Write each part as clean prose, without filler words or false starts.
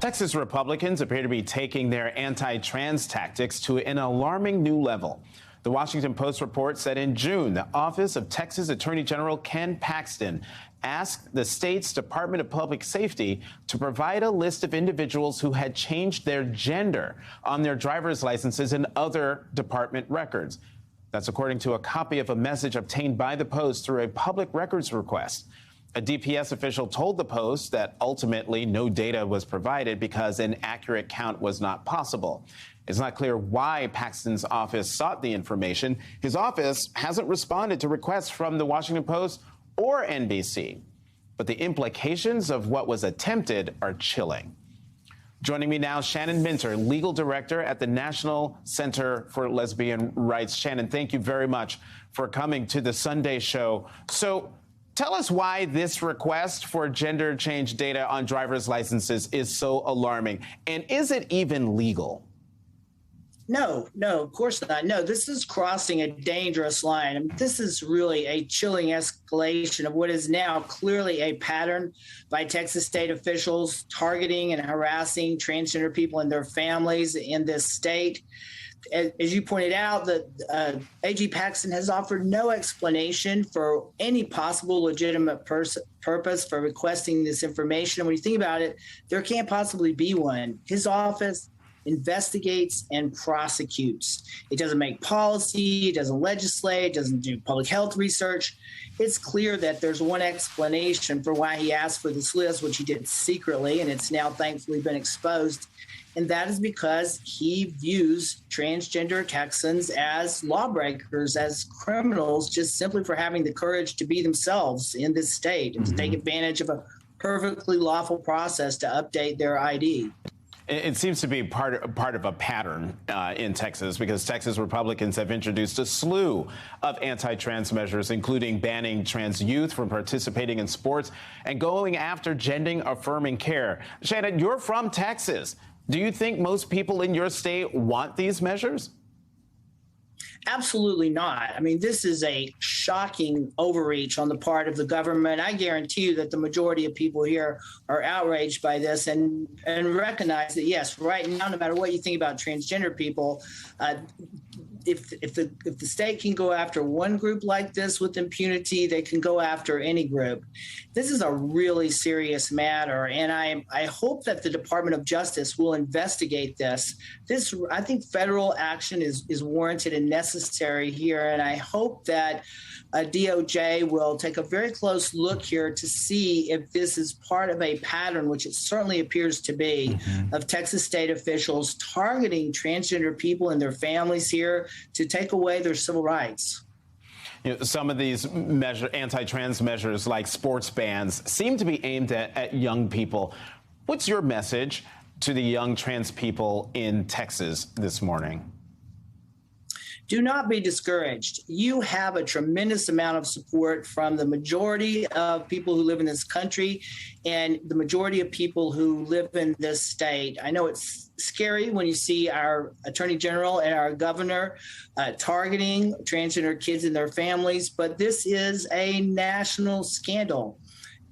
Texas Republicans appear to be taking their anti-trans tactics to an alarming new level. The Washington Post report said in June, the Office of Texas Attorney General Ken Paxton asked the state's Department of Public Safety to provide a list of individuals who had changed their gender on their driver's licenses and other department records. That's according to a copy of a message obtained by the Post through a public records request. A DPS official told the Post that ultimately no data was provided because an accurate count was not possible. It's not clear why Paxton's office sought the information. His office hasn't responded to requests from the Washington Post or NBC. But the implications of what was attempted are chilling. Joining me now, Shannon Minter, legal director at the National Center for Lesbian Rights. Shannon, thank you very much for coming to the Sunday show. So tell us why this request for gender change data on driver's licenses is so alarming. And is it even legal? No, of course not. No, this is crossing a dangerous line. I mean, this is really a chilling escalation of what is now clearly a pattern by Texas state officials targeting and harassing transgender people and their families in this state. As you pointed out, that AG Paxton has offered no explanation for any possible legitimate purpose for requesting this information. And when you think about it, there can't possibly be one. His office investigates and prosecutes. It doesn't make policy, it doesn't legislate, it doesn't do public health research. It's clear that there's one explanation for why he asked for this list, which he did secretly, and it's now thankfully been exposed. And that is because he views transgender Texans as lawbreakers, as criminals, just simply for having the courage to be themselves in this state and to take advantage of a perfectly lawful process to update their ID. It seems to be part of a pattern in Texas, because Texas Republicans have introduced a slew of anti-trans measures, including banning trans youth from participating in sports and going after gender-affirming care. Shannon, you're from Texas. Do you think most people in your state want these measures? Absolutely not. I mean, this is a shocking overreach on the part of the government. I guarantee you that the majority of people here are outraged by this and recognize that, yes, right now, no matter what you think about transgender people, if the state can go after one group like this with impunity, they can go after any group. This is a really serious matter, and I hope that the Department of Justice will investigate this. I think federal action is warranted and necessary here, and I hope that DOJ will take a very close look here to see if this is part of a pattern, which it certainly appears to be, of Texas state officials targeting transgender people and their families here to take away their civil rights. You know, some of these anti-trans measures, like sports bans, seem to be aimed at young people. What's your message to the young trans people in Texas this morning? Do not be discouraged. You have a tremendous amount of support from the majority of people who live in this country and the majority of people who live in this state. I know it's scary when you see our attorney general and our governor targeting transgender kids and their families, but this is a national scandal.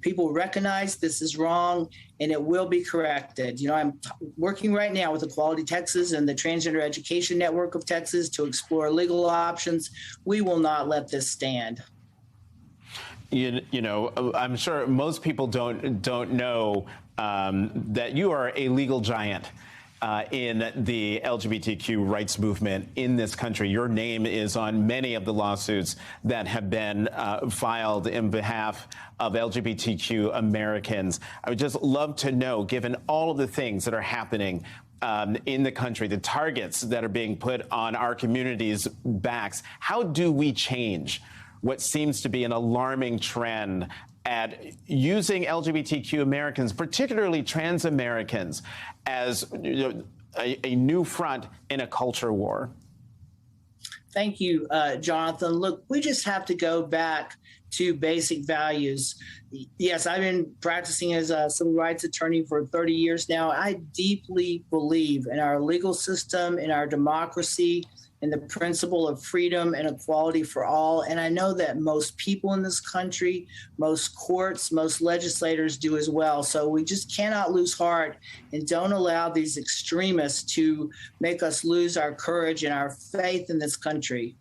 People recognize this is wrong, and it will be corrected. You know, I'm working right now with Equality Texas and the Transgender Education Network of Texas to explore legal options. We will not let this stand. You know, I'm sure most people don't know that you are a legal giant in the LGBTQ rights movement in this country. Your name is on many of the lawsuits that have been filed in behalf of LGBTQ Americans. I would just love to know, given all of the things that are happening in the country, the targets that are being put on our communities' backs, how do we change what seems to be an alarming trend at using LGBTQ Americans, particularly trans Americans, as a new front in a culture war? Thank you, Jonathan. Look, we just have to go back to basic values. Yes, I've been practicing as a civil rights attorney for 30 years now. I deeply believe in our legal system, in our democracy, in the principle of freedom and equality for all. And I know that most people in this country, most courts, most legislators do as well. So we just cannot lose heart and don't allow these extremists to make us lose our courage and our faith in this country.